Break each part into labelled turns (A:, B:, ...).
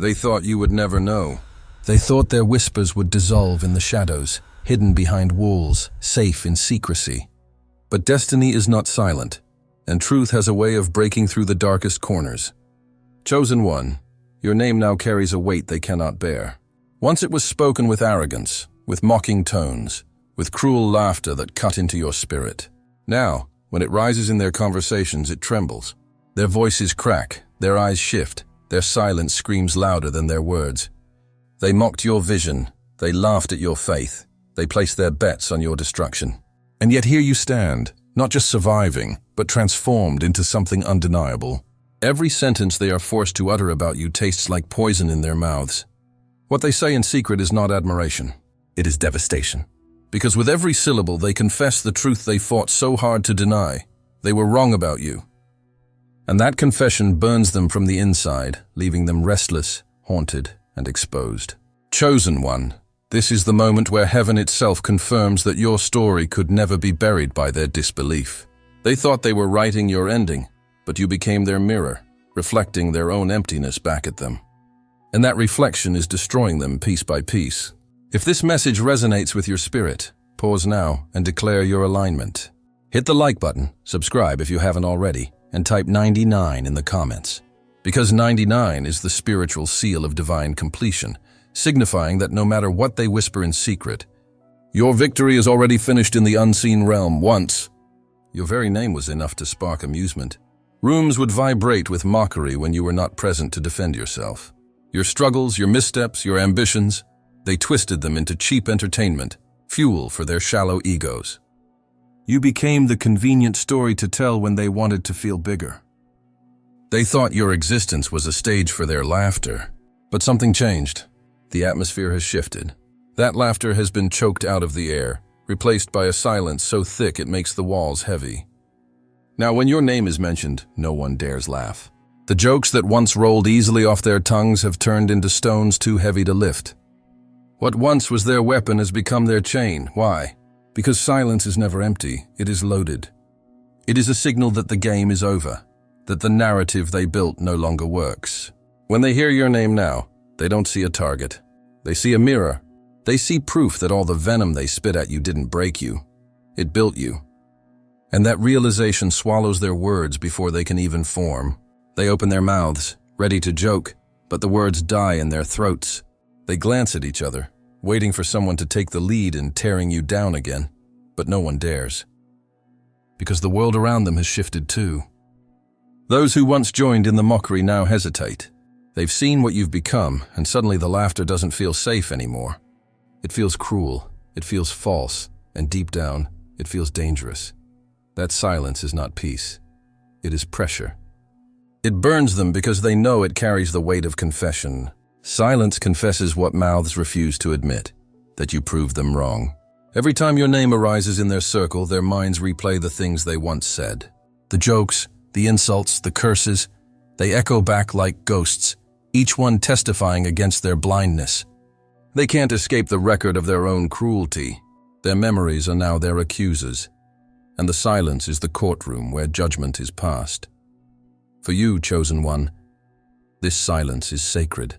A: They thought you would never know.
B: They thought their whispers would dissolve in the shadows, hidden behind walls, safe in secrecy.
A: But destiny is not silent, and truth has a way of breaking through the darkest corners. Chosen one, your name now carries a weight they cannot bear. Once it was spoken with arrogance, with mocking tones, with cruel laughter that cut into your spirit. Now, when it rises in their conversations, it trembles. Their voices crack, their eyes shift, their silence screams louder than their words. They mocked your vision, they laughed at your faith, they placed their bets on your destruction. And yet here you stand, not just surviving, but transformed into something undeniable. Every sentence they are forced to utter about you tastes like poison in their mouths. What they say in secret is not admiration, it is devastation. Because with every syllable they confess the truth they fought so hard to deny. They were wrong about you. And that confession burns them from the inside, leaving them restless, haunted, and exposed. Chosen one, this is the moment where heaven itself confirms that your story could never be buried by their disbelief. They thought they were writing your ending, but you became their mirror, reflecting their own emptiness back at them. And that reflection is destroying them piece by piece. If this message resonates with your spirit, pause now and declare your alignment. Hit the like button, subscribe if you haven't already, and type 99 in the comments. Because 99 is the spiritual seal of divine completion, signifying that no matter what they whisper in secret, your victory is already finished in the unseen realm once. Your very name was enough to spark amusement. Rooms would vibrate with mockery when you were not present to defend yourself. Your struggles, your missteps, your ambitions, they twisted them into cheap entertainment, fuel for their shallow egos. You became the convenient story to tell when they wanted to feel bigger. They thought your existence was a stage for their laughter. But something changed. The atmosphere has shifted. That laughter has been choked out of the air, replaced by a silence so thick it makes the walls heavy. Now, when your name is mentioned, no one dares laugh. The jokes that once rolled easily off their tongues have turned into stones too heavy to lift. What once was their weapon has become their chain. Why? Because silence is never empty, it is loaded. It is a signal that the game is over, that the narrative they built no longer works. When they hear your name now, they don't see a target. They see a mirror. They see proof that all the venom they spit at you didn't break you. It built you. And that realization swallows their words before they can even form. They open their mouths, ready to joke, but the words die in their throats. They glance at each other, waiting for someone to take the lead in tearing you down again, but no one dares. Because the world around them has shifted too. Those who once joined in the mockery now hesitate. They've seen what you've become, and suddenly the laughter doesn't feel safe anymore. It feels cruel, it feels false, and deep down, it feels dangerous. That silence is not peace. It is pressure. It burns them because they know it carries the weight of confession. Silence confesses what mouths refuse to admit, that you proved them wrong. Every time your name arises in their circle, their minds replay the things they once said. The jokes, the insults, the curses, they echo back like ghosts, each one testifying against their blindness. They can't escape the record of their own cruelty. Their memories are now their accusers, and the silence is the courtroom where judgment is passed. For you, chosen one, this silence is sacred.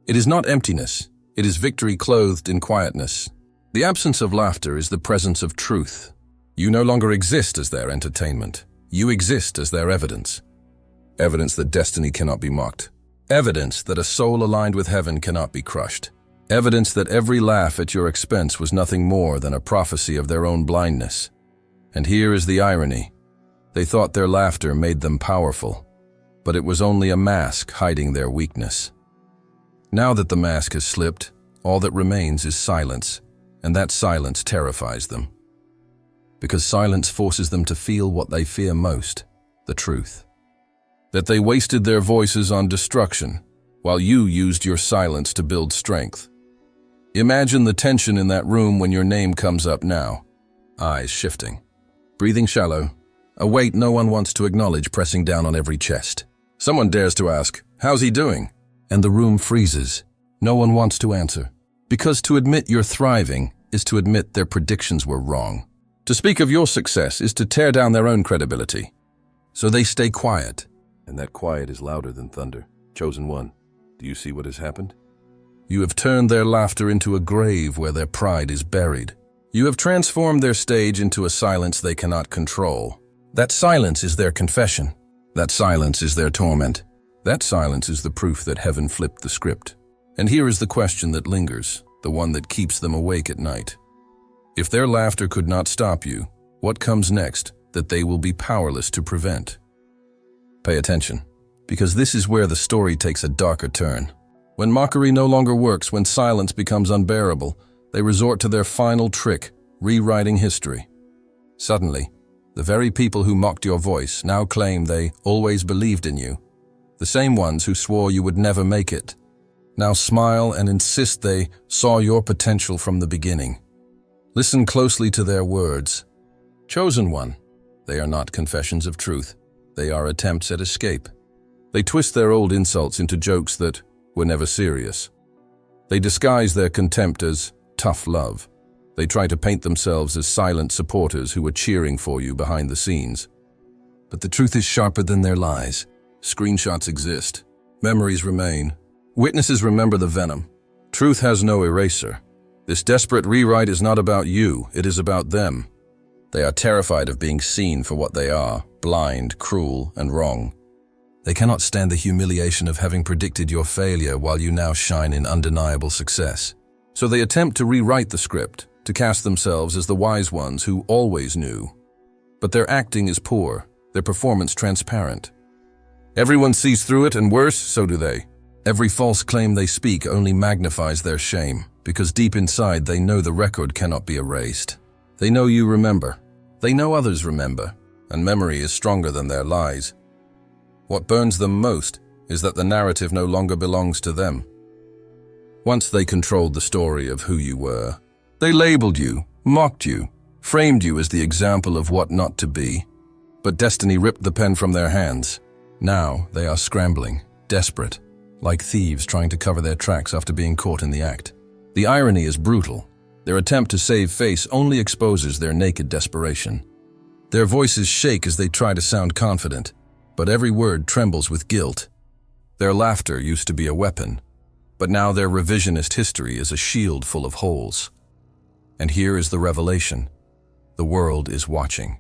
A: It is not emptiness, it is victory clothed in quietness. The absence of laughter is the presence of truth. You no longer exist as their entertainment. You exist as their evidence. Evidence that destiny cannot be mocked. Evidence that a soul aligned with heaven cannot be crushed. Evidence that every laugh at your expense was nothing more than a prophecy of their own blindness. And here is the irony. They thought their laughter made them powerful, but it was only a mask hiding their weakness. Now that the mask has slipped, all that remains is silence, and that silence terrifies them. Because silence forces them to feel what they fear most, the truth. That they wasted their voices on destruction, while you used your silence to build strength. Imagine the tension in that room when your name comes up now. Eyes shifting. Breathing shallow. A weight no one wants to acknowledge pressing down on every chest. Someone dares to ask, "How's he doing?" And the room freezes. No one wants to answer. Because to admit you're thriving is to admit their predictions were wrong. To speak of your success is to tear down their own credibility. So they stay quiet. And that quiet is louder than thunder. Chosen one. Do you see what has happened? You have turned their laughter into a grave where their pride is buried. You have transformed their stage into a silence they cannot control. That silence is their confession. That silence is their torment. That silence is the proof that heaven flipped the script. And here is the question that lingers, the one that keeps them awake at night. If their laughter could not stop you, what comes next that they will be powerless to prevent? Pay attention, because this is where the story takes a darker turn. When mockery no longer works, when silence becomes unbearable, they resort to their final trick, rewriting history. Suddenly, the very people who mocked your voice now claim they always believed in you. The same ones who swore you would never make it now smile and insist they saw your potential from the beginning. Listen closely to their words. Chosen one, they are not confessions of truth. They are attempts at escape. They twist their old insults into jokes that were never serious. They disguise their contempt as tough love. They try to paint themselves as silent supporters who are cheering for you behind the scenes. But the truth is sharper than their lies. Screenshots exist. Memories remain. Witnesses remember the venom. Truth has no eraser. This desperate rewrite is not about you, it is about them. They are terrified of being seen for what they are, blind, cruel, and wrong. They cannot stand the humiliation of having predicted your failure while you now shine in undeniable success. So they attempt to rewrite the script, to cast themselves as the wise ones who always knew. But their acting is poor, their performance transparent. Everyone sees through it, and worse, so do they. Every false claim they speak only magnifies their shame, because deep inside they know the record cannot be erased. They know you remember. They know others remember, and memory is stronger than their lies. What burns them most is that the narrative no longer belongs to them. Once they controlled the story of who you were. They labeled you, mocked you, framed you as the example of what not to be. But destiny ripped the pen from their hands. Now they are scrambling, desperate, like thieves trying to cover their tracks after being caught in the act. The irony is brutal. Their attempt to save face only exposes their naked desperation. Their voices shake as they try to sound confident, but every word trembles with guilt. Their laughter used to be a weapon, but now their revisionist history is a shield full of holes. And here is the revelation. The world is watching.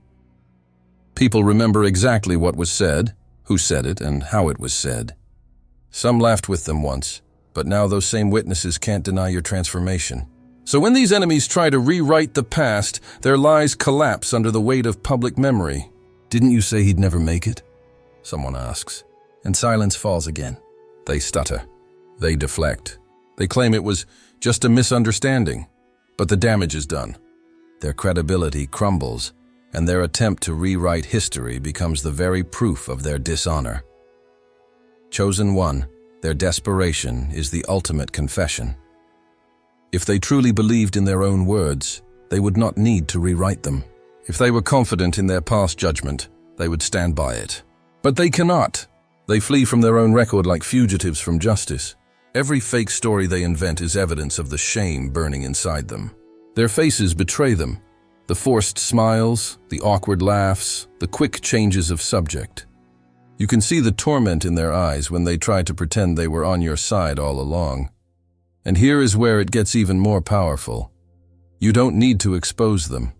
A: People remember exactly what was said, who said it, and how it was said. Some laughed with them once, but now those same witnesses can't deny your transformation. So when these enemies try to rewrite the past, their lies collapse under the weight of public memory. Didn't you say he'd never make it? Someone asks, and silence falls again. They stutter. They deflect. They claim it was just a misunderstanding, but the damage is done. Their credibility crumbles, and their attempt to rewrite history becomes the very proof of their dishonor. Chosen one, their desperation is the ultimate confession. If they truly believed in their own words, they would not need to rewrite them. If they were confident in their past judgment, they would stand by it. But they cannot. They flee from their own record like fugitives from justice. Every fake story they invent is evidence of the shame burning inside them. Their faces betray them. The forced smiles, the awkward laughs, the quick changes of subject. You can see the torment in their eyes when they try to pretend they were on your side all along. And here is where it gets even more powerful. You don't need to expose them.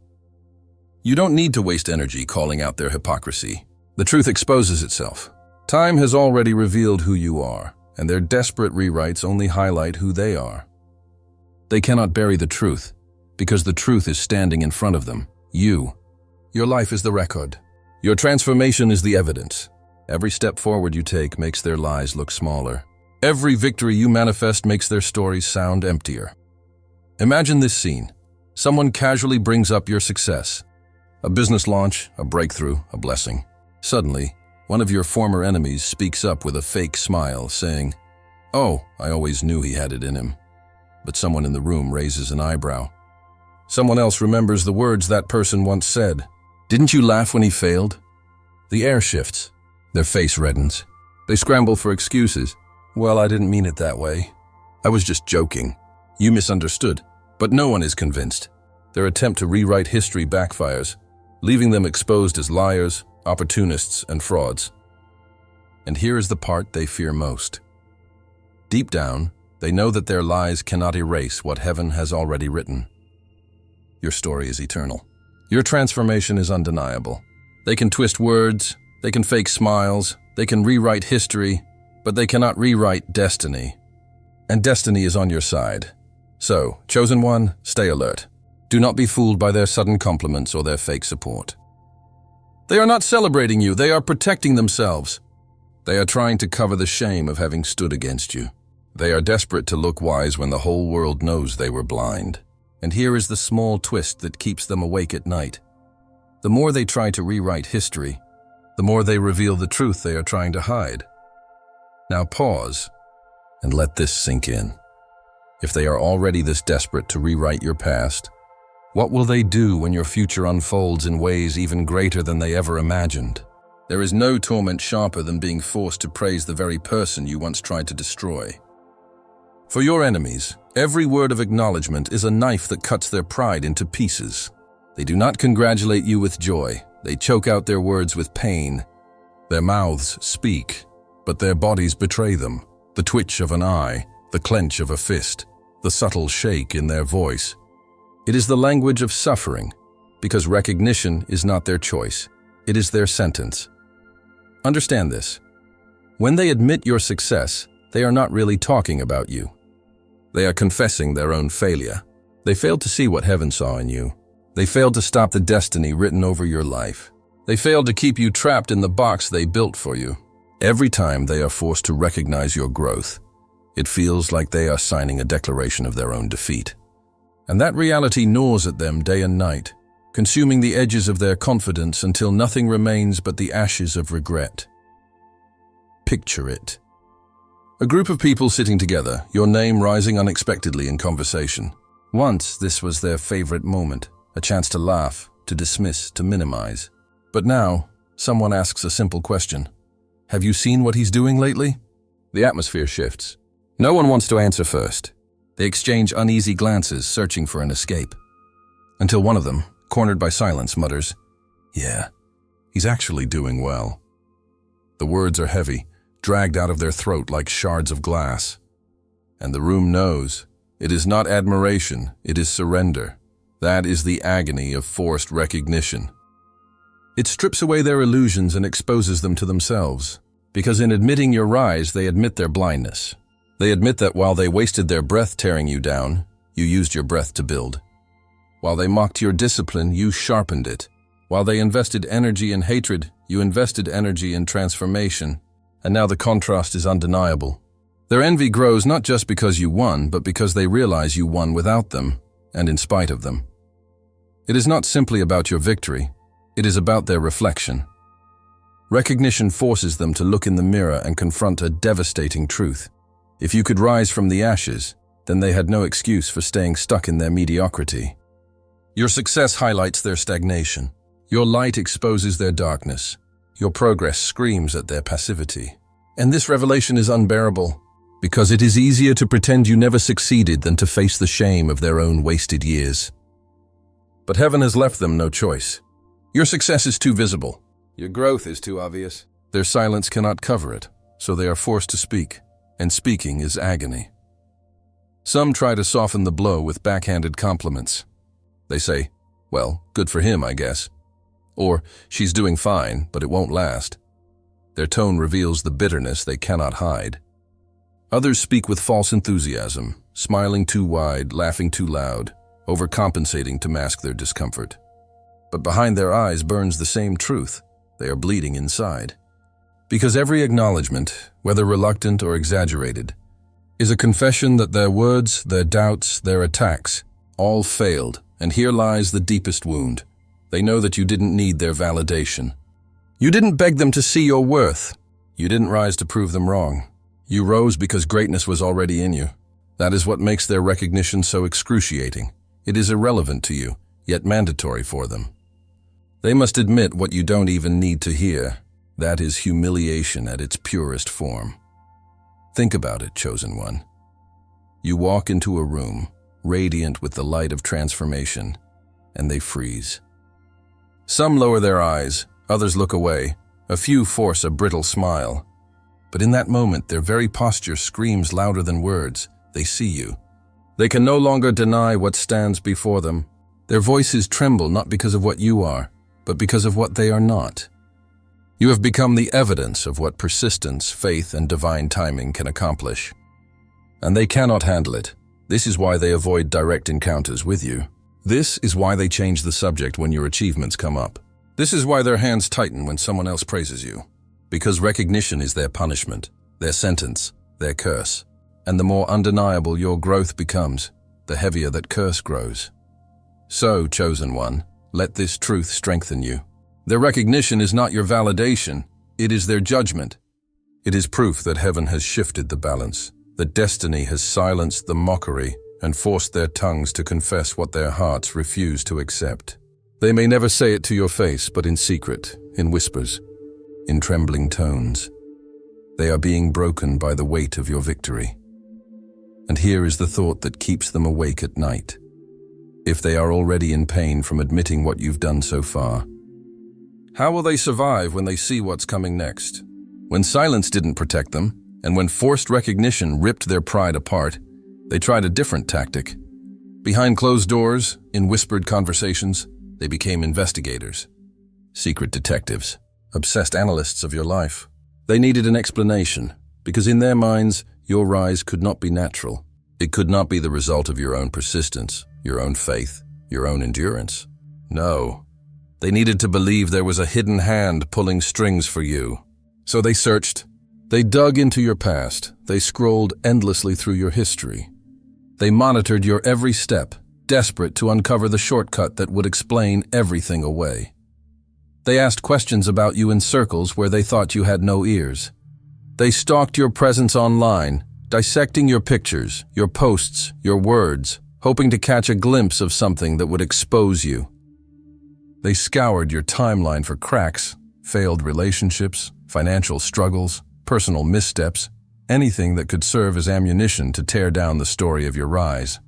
A: You don't need to waste energy calling out their hypocrisy. The truth exposes itself. Time has already revealed who you are, and their desperate rewrites only highlight who they are. They cannot bury the truth, because the truth is standing in front of them. You. Your life is the record. Your transformation is the evidence. Every step forward you take makes their lies look smaller. Every victory you manifest makes their stories sound emptier. Imagine this scene. Someone casually brings up your success. A business launch, a breakthrough, a blessing. Suddenly, one of your former enemies speaks up with a fake smile, saying, "Oh, I always knew he had it in him." But someone in the room raises an eyebrow. Someone else remembers the words that person once said. "Didn't you laugh when he failed?" The air shifts. Their face reddens. They scramble for excuses. "Well, I didn't mean it that way. I was just joking. You misunderstood." But no one is convinced. Their attempt to rewrite history backfires, leaving them exposed as liars, opportunists, and frauds. And here is the part they fear most. Deep down, they know that their lies cannot erase what heaven has already written. Your story is eternal. Your transformation is undeniable. They can twist words, they can fake smiles, they can rewrite history, but they cannot rewrite destiny. And destiny is on your side. So, chosen one, stay alert. Do not be fooled by their sudden compliments or their fake support. They are not celebrating you, they are protecting themselves. They are trying to cover the shame of having stood against you. They are desperate to look wise when the whole world knows they were blind. And here is the small twist that keeps them awake at night. The more they try to rewrite history, the more they reveal the truth they are trying to hide. Now pause and let this sink in. If they are already this desperate to rewrite your past, what will they do when your future unfolds in ways even greater than they ever imagined? There is no torment sharper than being forced to praise the very person you once tried to destroy. For your enemies, every word of acknowledgement is a knife that cuts their pride into pieces. They do not congratulate you with joy. They choke out their words with pain. Their mouths speak, but their bodies betray them. The twitch of an eye, the clench of a fist, the subtle shake in their voice. It is the language of suffering, because recognition is not their choice. It is their sentence. Understand this. When they admit your success, they are not really talking about you. They are confessing their own failure. They failed to see what heaven saw in you. They failed to stop the destiny written over your life. They failed to keep you trapped in the box they built for you. Every time they are forced to recognize your growth, it feels like they are signing a declaration of their own defeat. And that reality gnaws at them day and night, consuming the edges of their confidence until nothing remains but the ashes of regret. Picture it. A group of people sitting together, your name rising unexpectedly in conversation. Once, this was their favorite moment, a chance to laugh, to dismiss, to minimize. But now, someone asks a simple question. Have you seen what he's doing lately? The atmosphere shifts. No one wants to answer first. They exchange uneasy glances, searching for an escape. Until one of them, cornered by silence, mutters, "Yeah, he's actually doing well." The words are heavy, dragged out of their throat like shards of glass. And the room knows. It is not admiration, it is surrender. That is the agony of forced recognition. It strips away their illusions and exposes them to themselves. Because in admitting your rise, they admit their blindness. They admit that while they wasted their breath tearing you down, you used your breath to build. While they mocked your discipline, you sharpened it. While they invested energy in hatred, you invested energy in transformation. And now the contrast is undeniable. Their envy grows not just because you won, but because they realize you won without them, and in spite of them. It is not simply about your victory, it is about their reflection. Recognition forces them to look in the mirror and confront a devastating truth. If you could rise from the ashes, then they had no excuse for staying stuck in their mediocrity. Your success highlights their stagnation. Your light exposes their darkness. Your progress screams at their passivity. And this revelation is unbearable, because it is easier to pretend you never succeeded than to face the shame of their own wasted years. But heaven has left them no choice. Your success is too visible. Your growth is too obvious. Their silence cannot cover it, so they are forced to speak, and speaking is agony. Some try to soften the blow with backhanded compliments. They say, "Well, good for him, I guess." Or, "She's doing fine, but it won't last." Their tone reveals the bitterness they cannot hide. Others speak with false enthusiasm, smiling too wide, laughing too loud, overcompensating to mask their discomfort. But behind their eyes burns the same truth. They are bleeding inside. Because every acknowledgement, whether reluctant or exaggerated, is a confession that their words, their doubts, their attacks, all failed, and here lies the deepest wound. They know that you didn't need their validation. You didn't beg them to see your worth. You didn't rise to prove them wrong. You rose because greatness was already in you. That is what makes their recognition so excruciating. It is irrelevant to you, yet mandatory for them. They must admit what you don't even need to hear. That is humiliation at its purest form. Think about it, chosen one. You walk into a room, radiant with the light of transformation, and they freeze. Some lower their eyes, others look away, a few force a brittle smile. But in that moment, their very posture screams louder than words. They see you. They can no longer deny what stands before them. Their voices tremble not because of what you are, but because of what they are not. You have become the evidence of what persistence, faith, and divine timing can accomplish. And they cannot handle it. This is why they avoid direct encounters with you. This is why they change the subject when your achievements come up. This is why their hands tighten when someone else praises you. Because recognition is their punishment, their sentence, their curse. And the more undeniable your growth becomes, the heavier that curse grows. So, chosen one, let this truth strengthen you. Their recognition is not your validation, it is their judgment. It is proof that heaven has shifted the balance, that destiny has silenced the mockery and forced their tongues to confess what their hearts refuse to accept. They may never say it to your face, but in secret, in whispers, in trembling tones. They are being broken by the weight of your victory. And here is the thought that keeps them awake at night. If they are already in pain from admitting what you've done so far, how will they survive when they see what's coming next? When silence didn't protect them, and when forced recognition ripped their pride apart, they tried a different tactic. Behind closed doors, in whispered conversations, they became investigators. Secret detectives, obsessed analysts of your life. They needed an explanation, because in their minds, your rise could not be natural. It could not be the result of your own persistence, your own faith, your own endurance. No. They needed to believe there was a hidden hand pulling strings for you. So they searched. They dug into your past. They scrolled endlessly through your history. They monitored your every step, desperate to uncover the shortcut that would explain everything away. They asked questions about you in circles where they thought you had no ears. They stalked your presence online, dissecting your pictures, your posts, your words, hoping to catch a glimpse of something that would expose you. They scoured your timeline for cracks, failed relationships, financial struggles, personal missteps, anything that could serve as ammunition to tear down the story of your rise.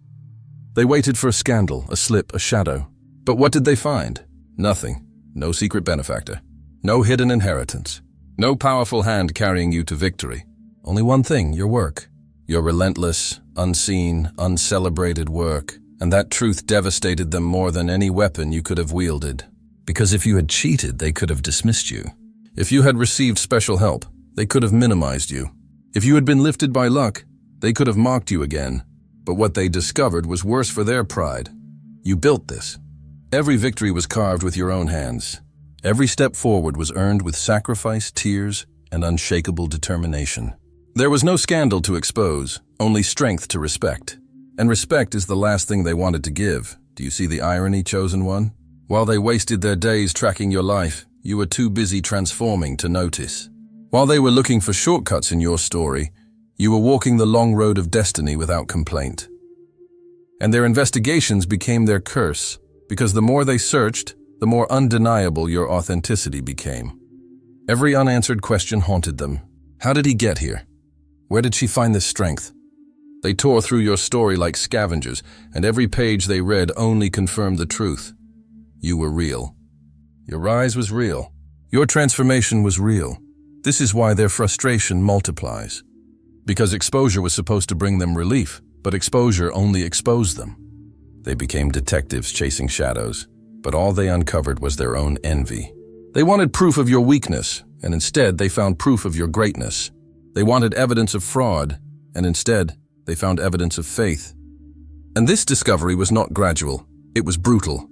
A: They waited for a scandal, a slip, a shadow. But what did they find? Nothing. No secret benefactor. No hidden inheritance. No powerful hand carrying you to victory. Only one thing, your work. Your relentless, unseen, uncelebrated work. And that truth devastated them more than any weapon you could have wielded. Because if you had cheated, they could have dismissed you. If you had received special help, they could have minimized you. If you had been lifted by luck, they could have mocked you again. But what they discovered was worse for their pride. You built this. Every victory was carved with your own hands. Every step forward was earned with sacrifice, tears, and unshakable determination. There was no scandal to expose, only strength to respect. And respect is the last thing they wanted to give. Do you see the irony, chosen one? While they wasted their days tracking your life, you were too busy transforming to notice. While they were looking for shortcuts in your story, you were walking the long road of destiny without complaint. And their investigations became their curse, because the more they searched, the more undeniable your authenticity became. Every unanswered question haunted them. How did he get here? Where did she find this strength? They tore through your story like scavengers, and every page they read only confirmed the truth. You were real. Your rise was real. Your transformation was real. This is why their frustration multiplies. Because exposure was supposed to bring them relief, but exposure only exposed them. They became detectives chasing shadows, but all they uncovered was their own envy. They wanted proof of your weakness, and instead they found proof of your greatness. They wanted evidence of fraud, and instead they found evidence of faith. And this discovery was not gradual, it was brutal.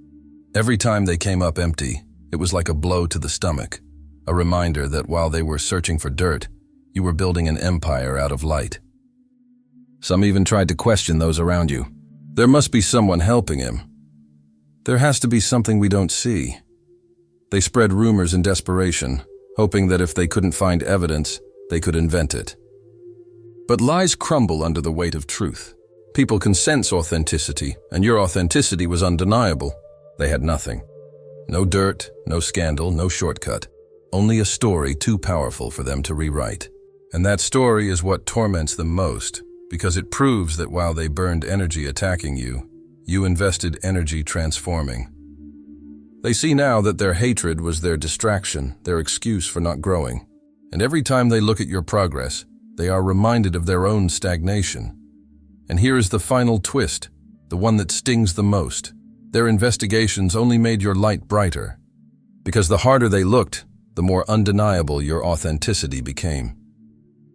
A: Every time they came up empty, it was like a blow to the stomach, a reminder that while they were searching for dirt, you were building an empire out of light. Some even tried to question those around you. There must be someone helping him. There has to be something we don't see. They spread rumors in desperation, hoping that if they couldn't find evidence, they could invent it. But lies crumble under the weight of truth. People can sense authenticity, and your authenticity was undeniable. They had nothing. No dirt, no scandal, no shortcut. Only a story too powerful for them to rewrite. And that story is what torments them most, because it proves that while they burned energy attacking you, you invested energy transforming. They see now that their hatred was their distraction, their excuse for not growing. And every time they look at your progress, they are reminded of their own stagnation. And here is the final twist, the one that stings the most. Their investigations only made your light brighter, because the harder they looked, the more undeniable your authenticity became.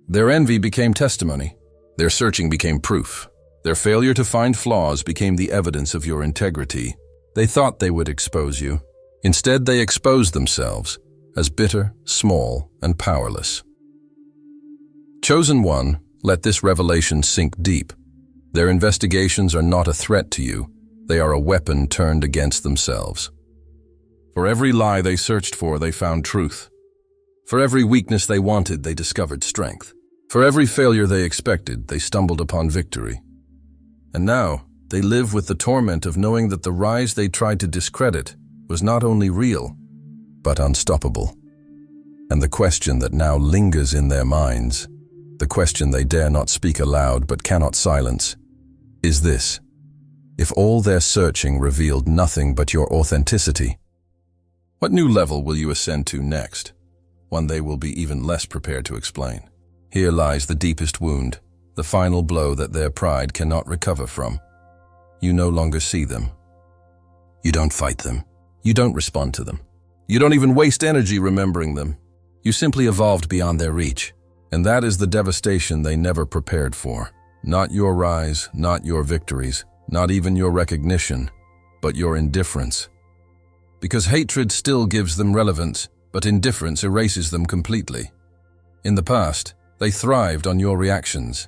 A: Their envy became testimony. Their searching became proof. Their failure to find flaws became the evidence of your integrity. They thought they would expose you. Instead, they exposed themselves as bitter, small, and powerless. Chosen one, let this revelation sink deep. Their investigations are not a threat to you. They are a weapon turned against themselves. For every lie they searched for, they found truth. For every weakness they wanted, they discovered strength. For every failure they expected, they stumbled upon victory. And now, they live with the torment of knowing that the rise they tried to discredit was not only real, but unstoppable. And the question that now lingers in their minds, the question they dare not speak aloud but cannot silence, is this: if all their searching revealed nothing but your authenticity, what new level will you ascend to next? One they will be even less prepared to explain. Here lies the deepest wound, the final blow that their pride cannot recover from. You no longer see them. You don't fight them. You don't respond to them. You don't even waste energy remembering them. You simply evolved beyond their reach. And that is the devastation they never prepared for. Not your rise, not your victories, not even your recognition, but your indifference. Because hatred still gives them relevance, but indifference erases them completely. In the past, they thrived on your reactions.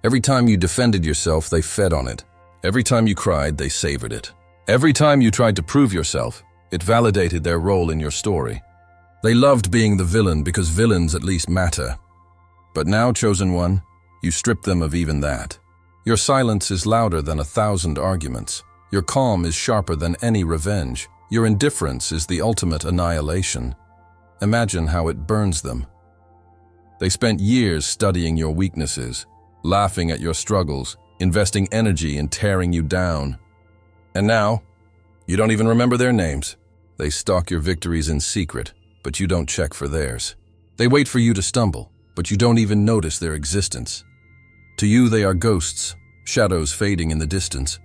A: Every time you defended yourself, they fed on it. Every time you cried, they savored it. Every time you tried to prove yourself, it validated their role in your story. They loved being the villain because villains at least matter. But now, Chosen One, you strip them of even that. Your silence is louder than 1,000 arguments. Your calm is sharper than any revenge. Your indifference is the ultimate annihilation. Imagine how it burns them. They spent years studying your weaknesses, laughing at your struggles, investing energy in tearing you down. And now, you don't even remember their names. They stalk your victories in secret, but you don't check for theirs. They wait for you to stumble, but you don't even notice their existence. To you, they are ghosts, shadows fading in the distance.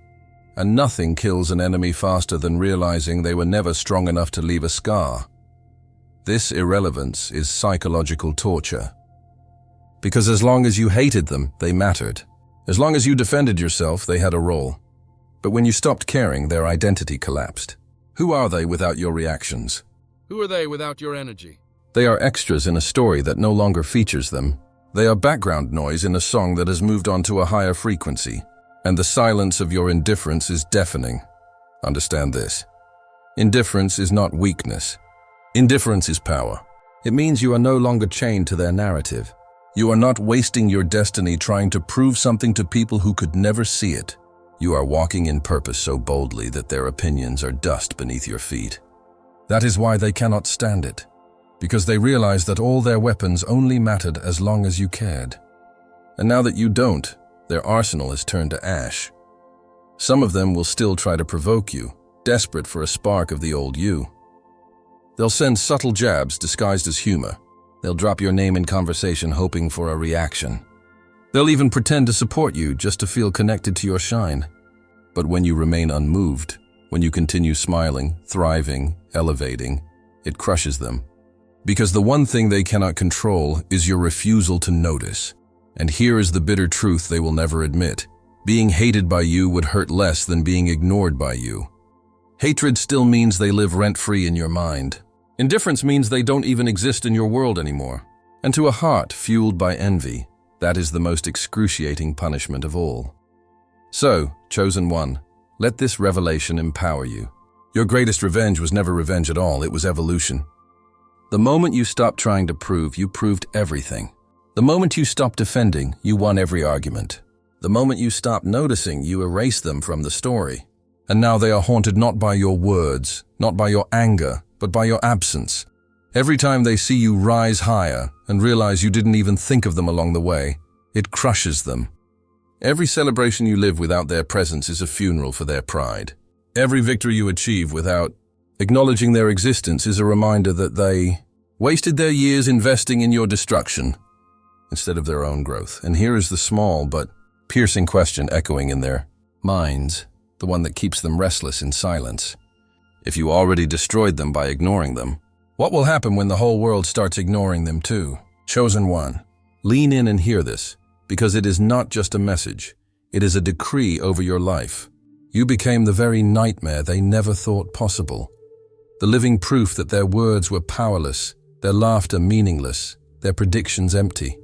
A: And nothing kills an enemy faster than realizing they were never strong enough to leave a scar. This irrelevance is psychological torture. Because as long as you hated them, they mattered. As long as you defended yourself, they had a role. But when you stopped caring, their identity collapsed. Who are they without your reactions?
C: Who are they without your energy?
A: They are extras in a story that no longer features them. They are background noise in a song that has moved on to a higher frequency. And the silence of your indifference is deafening. Understand this. Indifference is not weakness. Indifference is power. It means you are no longer chained to their narrative. You are not wasting your destiny trying to prove something to people who could never see it. You are walking in purpose so boldly that their opinions are dust beneath your feet. That is why they cannot stand it, because they realize that all their weapons only mattered as long as you cared. And now that you don't, their arsenal is turned to ash. Some of them will still try to provoke you, desperate for a spark of the old you. They'll send subtle jabs disguised as humor. They'll drop your name in conversation hoping for a reaction. They'll even pretend to support you just to feel connected to your shine. But when you remain unmoved, when you continue smiling, thriving, elevating, it crushes them. Because the one thing they cannot control is your refusal to notice. And here is the bitter truth they will never admit. Being hated by you would hurt less than being ignored by you. Hatred still means they live rent-free in your mind. Indifference means they don't even exist in your world anymore. And to a heart fueled by envy, that is the most excruciating punishment of all. So, Chosen One, let this revelation empower you. Your greatest revenge was never revenge at all, it was evolution. The moment you stopped trying to prove, you proved everything. The moment you stopped defending, you won every argument. The moment you stopped noticing, you erased them from the story. And now they are haunted not by your words, not by your anger, but by your absence. Every time they see you rise higher and realize you didn't even think of them along the way, it crushes them. Every celebration you live without their presence is a funeral for their pride. Every victory you achieve without acknowledging their existence is a reminder that they wasted their years investing in your destruction instead of their own growth. And here is the small but piercing question echoing in their minds, the one that keeps them restless in silence. If you already destroyed them by ignoring them, what will happen when the whole world starts ignoring them too? Chosen one, lean in and hear this, because it is not just a message. It is a decree over your life. You became the very nightmare they never thought possible. The living proof that their words were powerless, their laughter meaningless, their predictions empty.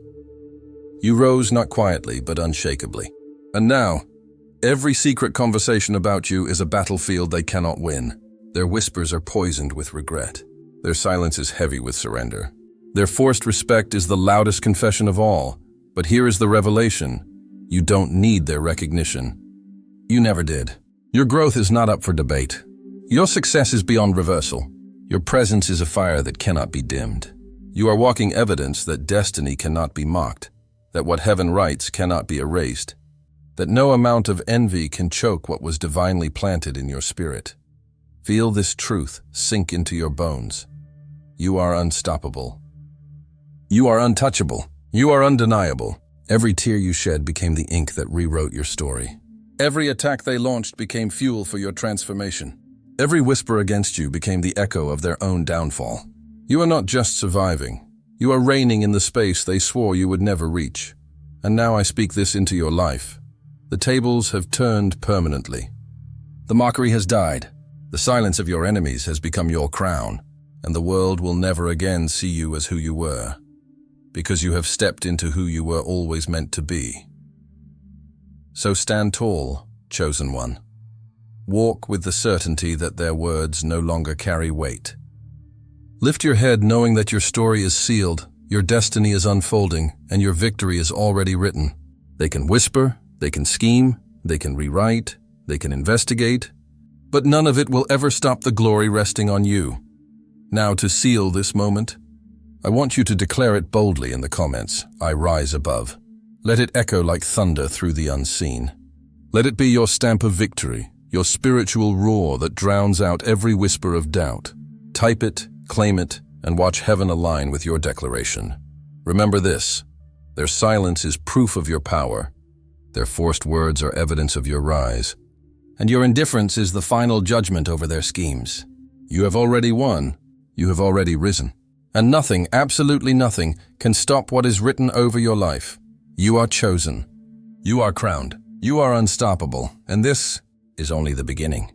A: You rose not quietly, but unshakably. And now, every secret conversation about you is a battlefield they cannot win. Their whispers are poisoned with regret. Their silence is heavy with surrender. Their forced respect is the loudest confession of all. But here is the revelation. You don't need their recognition. You never did. Your growth is not up for debate. Your success is beyond reversal. Your presence is a fire that cannot be dimmed. You are walking evidence that destiny cannot be mocked, that what heaven writes cannot be erased, that no amount of envy can choke what was divinely planted in your spirit. Feel this truth sink into your bones. You are unstoppable. You are untouchable. You are undeniable. Every tear you shed became the ink that rewrote your story. Every attack they launched became fuel for your transformation. Every whisper against you became the echo of their own downfall. You are not just surviving. You are reigning in the space they swore you would never reach. And now I speak this into your life. The tables have turned permanently. The mockery has died. The silence of your enemies has become your crown, and the world will never again see you as who you were, because you have stepped into who you were always meant to be. So stand tall, chosen one. Walk with the certainty that their words no longer carry weight. Lift your head knowing that your story is sealed, your destiny is unfolding, and your victory is already written. They can whisper, they can scheme, they can rewrite, they can investigate, but none of it will ever stop the glory resting on you. Now, to seal this moment, I want you to declare it boldly in the comments. I rise above. Let it echo like thunder through the unseen. Let it be your stamp of victory, your spiritual roar that drowns out every whisper of doubt. Type it, claim it, and watch heaven align with your declaration. Remember this: their silence is proof of your power. Their forced words are evidence of your rise. And your indifference is the final judgment over their schemes. You have already won. You have already risen. And nothing, absolutely nothing, can stop what is written over your life. You are chosen. You are crowned. You are unstoppable. And this is only the beginning.